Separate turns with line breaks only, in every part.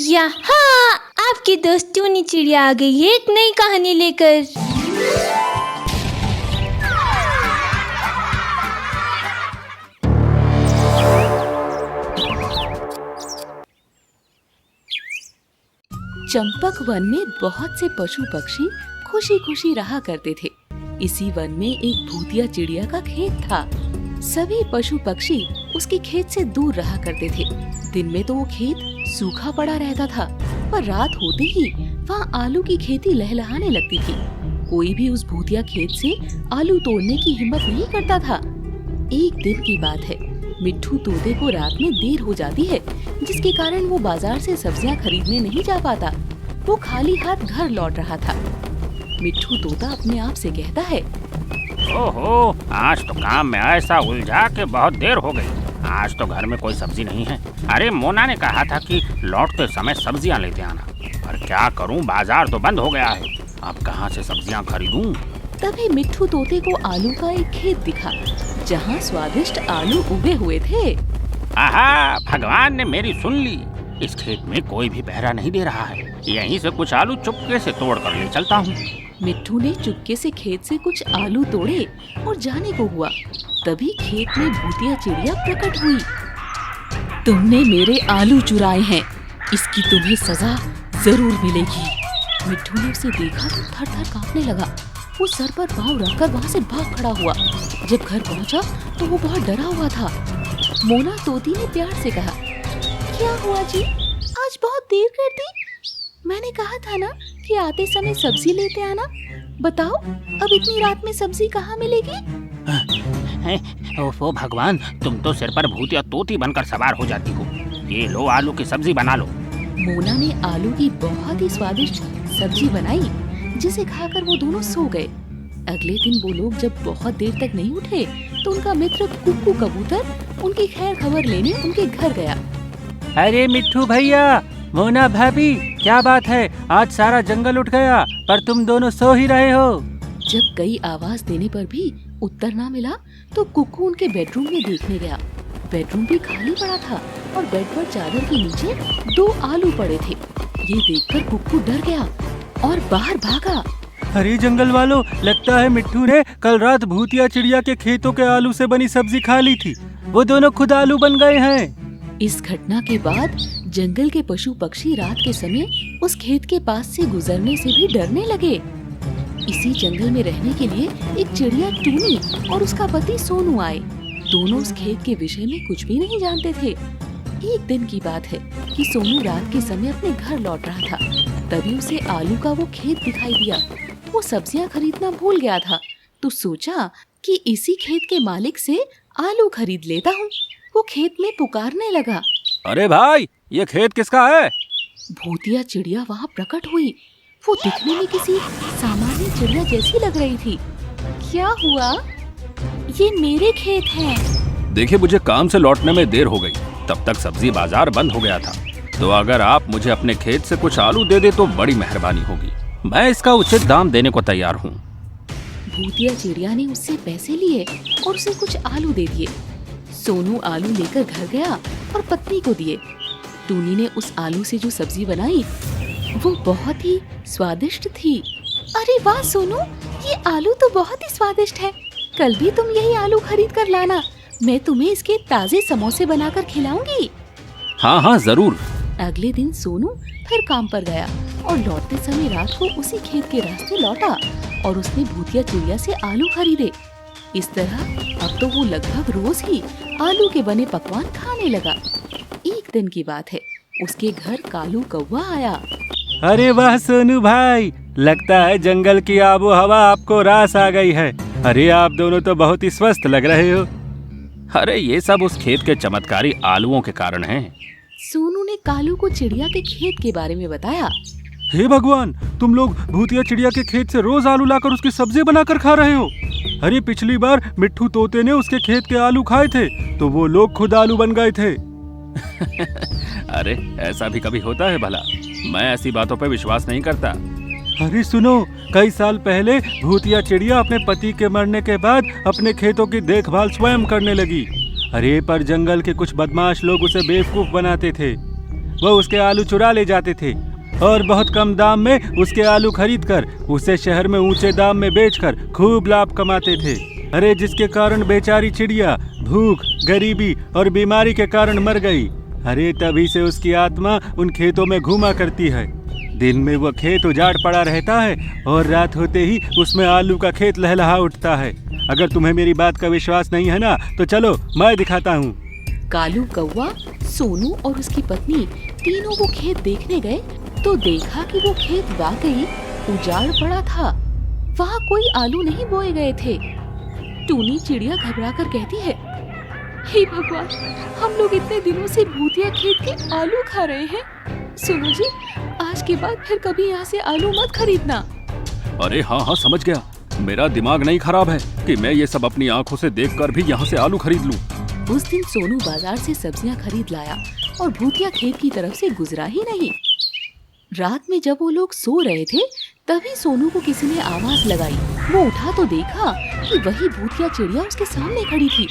चिड़िया। हाँ, आपके दोस्तों ने चिड़िया आ गई है एक नई कहानी लेकर।
चंपक वन में बहुत से पशु पक्षी खुशी खुशी रहा करते थे। इसी वन में एक भूतिया चिड़िया का खेत था। सभी पशु पक्षी उसके खेत से दूर रहा करते थे। दिन में तो वो खेत सूखा पड़ा रहता था, पर रात होते ही वहाँ आलू की खेती लहलहाने लगती थी। कोई भी उस भूतिया खेत से आलू तोड़ने की हिम्मत नहीं करता था। एक दिन की बात है, मिट्ठू तोते को रात में देर हो जाती है, जिसके कारण वो बाजार से सब्जियां खरीदने नहीं जा पाता। वो खाली हाथ घर लौट रहा था। मिट्ठू तोता अपने आप से कहता है,
ओहो, आज तो काम में ऐसा उलझा के बहुत देर हो गई। आज तो घर में कोई सब्जी नहीं है। अरे मोना ने कहा था कि लौटते समय सब्जियां लेते आना, पर क्या करूं, बाजार तो बंद हो गया है। अब कहां से सब्जियां खरीदूं?
तभी मिट्ठू तोते को आलू का एक खेत दिखा, जहाँ स्वादिष्ट आलू उगे हुए थे।
आहा, भगवान ने मेरी सुन ली। इस खेत में कोई भी पहरा नहीं दे रहा है। यहीं से कुछ आलू चुपके से तोड़ कर ले चलता हूँ।
मिट्ठू ने चुपके से खेत से कुछ आलू तोड़े और जाने को हुआ। तभी खेत में भूतिया चिड़िया प्रकट हुई। तुमने मेरे आलू चुराए हैं, इसकी तुम्हें सजा जरूर मिलेगी। मिट्ठू ने उसे देखा तो थर थर कांपने लगा। वो सर पर पाँव रखकर वहाँ से भाग खड़ा हुआ। जब घर पहुँचा तो वो बहुत डरा हुआ था। मोना तोती ने प्यार से कहा, क्या हुआ जी, आज बहुत देर कर दी? मैंने कहा था ना कि आते समय सब्जी लेते आना। बताओ, अब इतनी रात में सब्जी कहाँ मिलेगी?
ओफो भगवान, तुम तो सिर पर भूतिया तोती बनकर सवार हो जाती हो। ये लो, आलू की सब्जी बना लो।
मोना ने आलू की बहुत ही स्वादिष्ट सब्जी बनाई, जिसे खाकर वो दोनों सो गए। अगले दिन वो लोग जब बहुत देर तक नहीं उठे तो उनका मित्र कुक्कू कबूतर उनकी खैर खबर लेने उनके घर गया।
अरे मिट्ठू भैया, मोना भाभी, क्या बात है? आज सारा जंगल उठ गया, पर तुम दोनों सो ही रहे हो।
जब कई आवाज देने पर भी उत्तर ना मिला तो कुक्कू उनके बेडरूम में देखने गया। बेडरूम भी खाली पड़ा था और बेड पर चादर के नीचे 2 आलू पड़े थे। ये देखकर कुक्कू डर गया और बाहर भागा।
अरे जंगल वालों, लगता है मिट्ठू ने कल रात भूतिया चिड़िया के खेतों के आलू से बनी सब्जी खा ली थी। वो दोनों खुद आलू बन गए हैं।
इस घटना के बाद जंगल के पशु पक्षी रात के समय उस खेत के पास से गुजरने से भी डरने लगे। इसी जंगल में रहने के लिए एक चिड़िया टूनी और उसका पति सोनू आए। दोनों उस खेत के विषय में कुछ भी नहीं जानते थे। एक दिन की बात है कि सोनू रात के समय अपने घर लौट रहा था। तभी उसे आलू का वो खेत दिखाई दिया। वो सब्जियां खरीदना भूल गया था, तो सोचा कि इसी खेत के मालिक से आलू खरीद लेता हूँ। वो खेत में पुकारने लगा,
अरे भाई, ये खेत किसका है?
भूतिया चिड़िया वहाँ प्रकट हुई। वो दिखने में किसी सामान्य चिड़िया जैसी लग रही थी। क्या हुआ? ये मेरे खेत हैं।
देखिए, मुझे काम से लौटने में देर हो गई, तब तक सब्जी बाजार बंद हो गया था। तो अगर आप मुझे अपने खेत से कुछ आलू दे दे तो बड़ी मेहरबानी होगी। मैं इसका उचित दाम देने को तैयार हूँ।
भूतिया चिड़िया ने उससे पैसे लिए और उसे कुछ आलू दे दिए। सोनू आलू लेकर घर गया और पत्नी को दिए। टूनी ने उस आलू से जो सब्जी बनाई वो बहुत ही स्वादिष्ट थी। अरे वाह सोनू, ये आलू तो बहुत ही स्वादिष्ट है। कल भी तुम यही आलू खरीद कर लाना। मैं तुम्हें इसके ताजे समोसे बनाकर खिलाऊंगी।
हाँ हाँ जरूर।
अगले दिन सोनू फिर काम पर गया और लौटते समय रात को उसी खेत के रास्ते लौटा और उसने भूतिया चिड़िया से आलू खरीदे। इस तरह अब तो वो लगभग रोज ही आलू के बने पकवान खाने लगा। एक दिन की बात है, उसके घर कालू कौवा आया।
अरे वाह सोनू भाई, लगता है जंगल की आबो हवा आपको रास आ गई है। अरे आप दोनों तो बहुत ही स्वस्थ लग रहे हो।
अरे ये सब उस खेत के चमत्कारी आलूओं के कारण है।
सोनू ने कालू को चिड़िया के खेत के बारे में बताया।
हे भगवान, तुम लोग भूतिया चिड़िया के खेत से रोज आलू लाकर उसकी सब्जी बनाकर खा रहे हो। अरे पिछली बार मिट्ठू तोते ने उसके खेत के आलू खाए थे तो वो लोग खुद आलू बन गए थे।
अरे ऐसा भी कभी होता है भला? मैं ऐसी बातों पर विश्वास नहीं करता।
अरे सुनो, कई साल पहले भूतिया चिड़िया अपने पति के मरने के बाद अपने खेतों की देखभाल स्वयं करने लगी। अरे पर जंगल के कुछ बदमाश लोग उसे बेवकूफ बनाते थे। वो उसके आलू चुरा ले जाते थे और बहुत कम दाम में उसके आलू खरीदकर उसे शहर में ऊंचे दाम में बेचकर खूब लाभ कमाते थे। अरे जिसके कारण बेचारी चिड़िया भूख, गरीबी और बीमारी के कारण मर गई। अरे तभी से उसकी आत्मा उन खेतों में घूमा करती है। दिन में वो खेत उजाड़ पड़ा रहता है और रात होते ही उसमें आलू का खेत लहलहा उठता है। अगर तुम्हें मेरी बात का विश्वास नहीं है ना तो चलो मैं दिखाता हूँ।
कालू कौवा, सोनू और उसकी पत्नी तीनों वो खेत देखने गए तो देखा कि वो खेत वाकई उजाड़ पड़ा था। वहाँ कोई आलू नहीं बोए गए थे। टूनी चिड़िया घबरा कर कहती है, हे भगवान, हम लोग इतने दिनों से भूतिया खेत के आलू खा रहे हैं। सुनो जी, आज के बाद फिर कभी यहाँ से आलू मत खरीदना।
अरे हाँ, समझ गया। मेरा दिमाग नहीं खराब है कि मैं ये सब अपनी आंखों से देखकर भी यहाँ से आलू खरीद लूं।
उस दिन सोनू बाजार से सब्जियां खरीद लाया और भूतिया खेत की तरफ से गुजरा ही नहीं। रात में जब वो लोग सो रहे थे तभी सोनू को किसी ने आवाज लगाई। वो उठा तो देखा कि वही भूतिया चिड़िया उसके सामने खड़ी थी।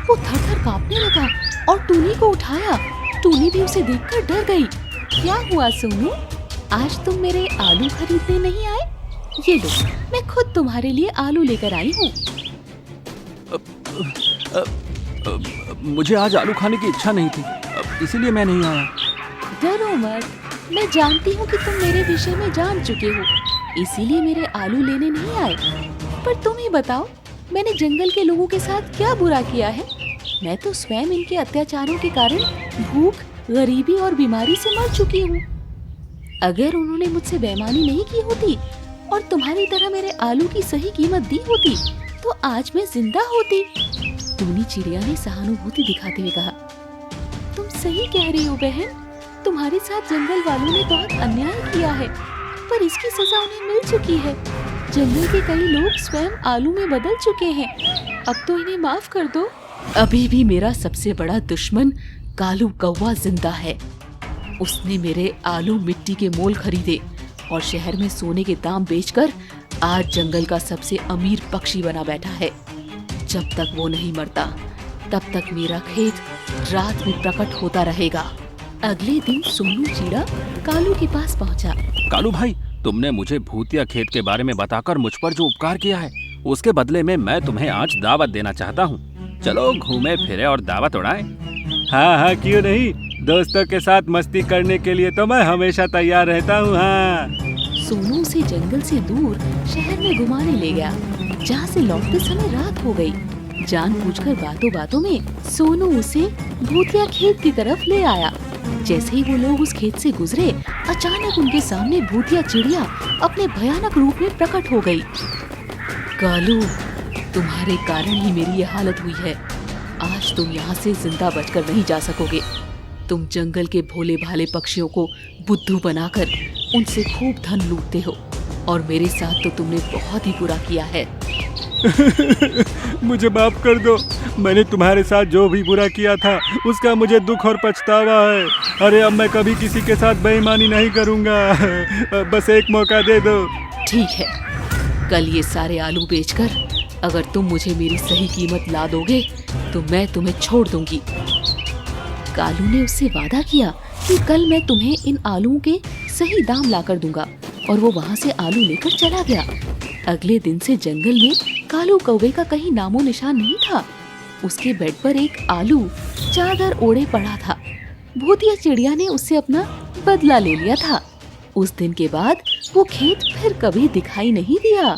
वो थर-थर कांपने लगा और टूनी को उठाया। टूनी भी उसे देखकर डर गई। क्या हुआ सोनू, आज तुम मेरे आलू खरीदने नहीं आए? ये लो, मैं खुद तुम्हारे लिए आलू लेकर आई हूँ।
मुझे आज आलू खाने की इच्छा नहीं थी, इसीलिए मैं नहीं आया।
डरो मत, मैं जानती हूँ कि तुम मेरे विषय में जान चुके हो, इसीलिए मेरे आलू लेने नहीं आए। पर तुम ही बताओ, मैंने जंगल के लोगों के साथ क्या बुरा किया है? मैं तो स्वयं इनके अत्याचारों के कारण भूख, गरीबी और बीमारी से मर चुकी हूँ। अगर उन्होंने मुझसे बेईमानी नहीं की होती और तुम्हारी तरह मेरे आलू की सही कीमत दी होती तो आज मैं जिंदा होती। टूनी चिड़िया ने सहानुभूति दिखाते हुए कहा, तुम सही कह रही हो बहन, तुम्हारे साथ जंगल वालों ने बहुत अन्याय किया है, पर इसकी सजा उन्हें मिल चुकी है। जंगल के कई लोग स्वयं आलू में बदल चुके हैं, अब तो इन्हें माफ कर दो। अभी भी मेरा सबसे बड़ा दुश्मन कालू कौवा जिंदा है। उसने मेरे आलू मिट्टी के मोल खरीदे और शहर में सोने के दाम बेचकर आज जंगल का सबसे अमीर पक्षी बना बैठा है। जब तक वो नहीं मरता तब तक मेरा खेत रात में प्रकट होता रहेगा। अगले दिन सोनू चिड़ा कालू के पास पहुंचा।
कालू भाई, तुमने मुझे भूतिया खेत के बारे में बताकर मुझ पर जो उपकार किया है उसके बदले में मैं तुम्हें आज दावत देना चाहता हूँ। चलो घूमे फिरे और दावत उड़ाएं।
हाँ हाँ, क्यों नहीं, दोस्तों के साथ मस्ती करने के लिए तो मैं हमेशा तैयार रहता हूँ। हाँ।
सोनू उसे जंगल से दूर शहर में घुमाने ले गया, जहाँ से लौटते समय रात हो गई। जानबूझकर बातों बातों में सोनू उसे भूतिया खेत की तरफ ले आया। जैसे ही वो लोग उस खेत से गुजरे, अचानक उनके सामने भूतिया चिड़िया अपने भयानक रूप में प्रकट हो गई। कालू, तुम्हारे कारण ही मेरी ये हालत हुई है। आज तुम यहाँ से जिंदा बचकर नहीं जा सकोगे। तुम जंगल के भोले भाले पक्षियों को बुद्धू बनाकर उनसे खूब धन लूटते हो और मेरे साथ तो तुमने बहुत ही बुरा किया है।
मुझे माफ कर दो, मैंने तुम्हारे साथ जो भी बुरा किया था उसका मुझे दुख और पछतावा है। अरे अब मैं कभी किसी के साथ बेईमानी नहीं करूँगा, बस एक मौका दे दो।
ठीक है, कल ये सारे आलू बेचकर अगर तुम मुझे मेरी सही कीमत ला दोगे तो मैं तुम्हें छोड़ दूंगी। कालू ने उससे वादा किया कि कल मैं तुम्हें इन आलूओं के सही दाम लाकर दूंगा और वो वहाँ से आलू लेकर चला गया। अगले दिन से जंगल में कालू कौवे का कहीं नामो निशान नहीं था। उसके बेड पर एक आलू चादर ओढ़े पड़ा था। भूतिया चिड़िया ने उससे अपना बदला ले लिया था। उस दिन के बाद वो खेत फिर कभी दिखाई नहीं दिया।